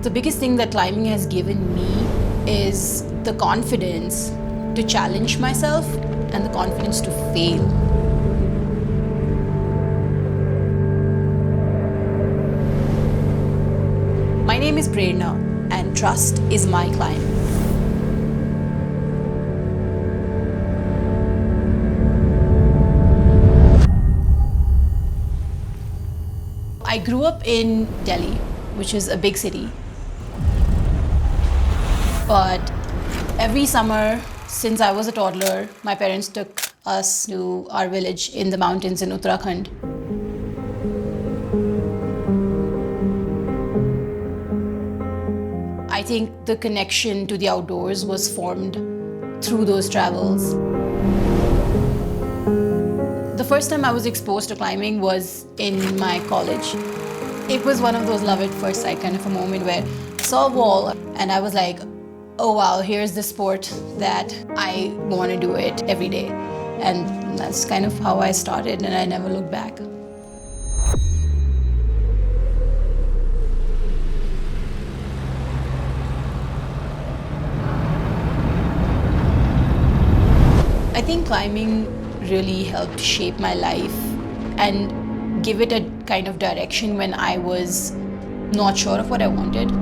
The biggest thing that climbing has given me is the confidence to challenge myself and the confidence to fail. My name is Prerna, and trust is my climb. I grew up in Delhi, which is a big city. But every summer since I was a toddler, my parents took us to our village in the mountains in Uttarakhand. I think the connection to the outdoors was formed through those travels. The first time I was exposed to climbing was in my college. It was one of those love at first sight kind of a moment where I saw a wall and I was like, oh wow, here's the sport that I want to do it every day. And that's kind of how I started, and I never looked back. I think climbing really helped shape my life and give it a kind of direction when I was not sure of what I wanted.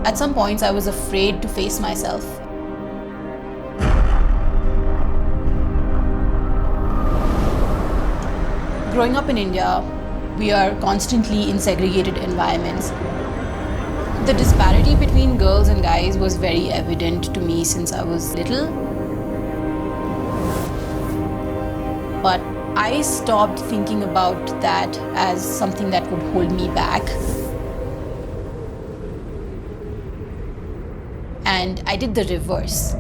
At some points, I was afraid to face myself. Growing up in India, we are constantly in segregated environments. The disparity between girls and guys was very evident to me since I was little. But I stopped thinking about that as something that would hold me back. And I did the reverse.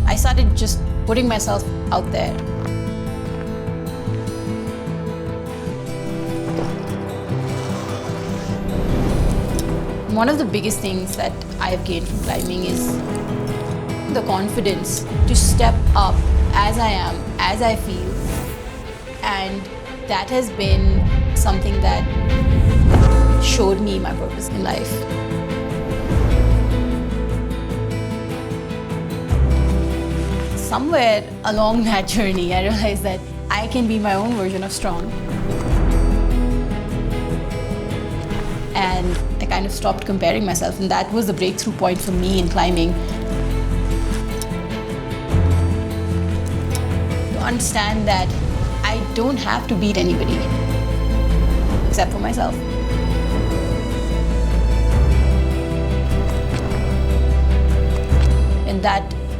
I started just putting myself out there. One of the biggest things that I've gained from climbing is the confidence to step up as I am, as I feel. And that has been something that showed me my purpose in life. Somewhere along that journey, I realized that I can be my own version of strong. And I kind of stopped comparing myself, and that was the breakthrough point for me in climbing. To understand that I don't have to beat anybody except for myself.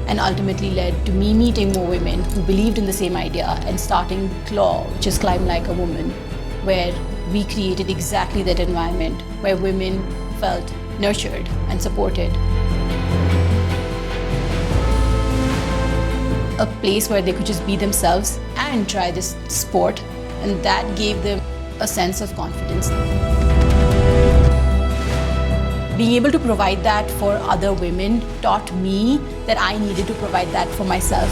And ultimately led to me meeting more women who believed in the same idea and starting CLAW, which is Climb Like a Woman, where we created exactly that environment where women felt nurtured and supported. A place where they could just be themselves and try this sport, and that gave them a sense of confidence. Being able to provide that for other women taught me that I needed to provide that for myself.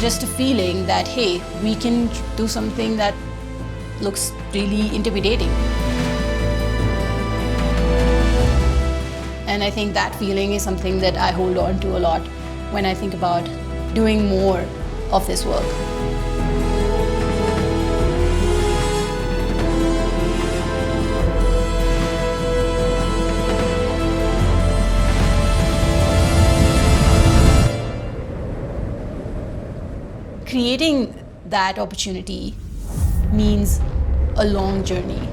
Just a feeling that, hey, we can do something that looks really intimidating. And I think that feeling is something that I hold on to a lot when I think about doing more of this work. Creating that opportunity means a long journey.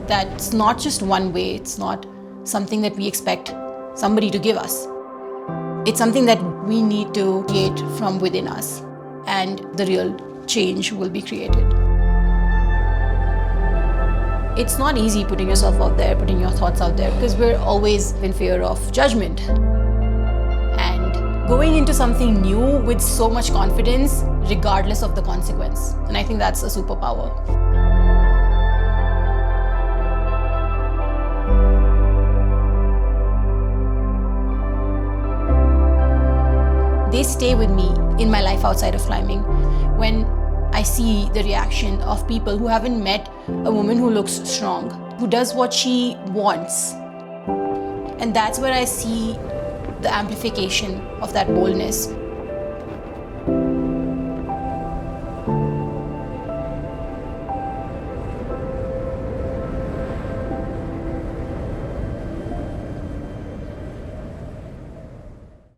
That's not just one way, it's not something that we expect somebody to give us. It's something that we need to create from within us, and the real change will be created. It's not easy putting yourself out there, putting your thoughts out there, because we're always in fear of judgment. Going into something new with so much confidence, regardless of the consequence. And I think that's a superpower. they stay with me in my life outside of climbing. When I see the reaction of people who haven't met a woman who looks strong, who does what she wants. And that's where I see the amplification of that boldness.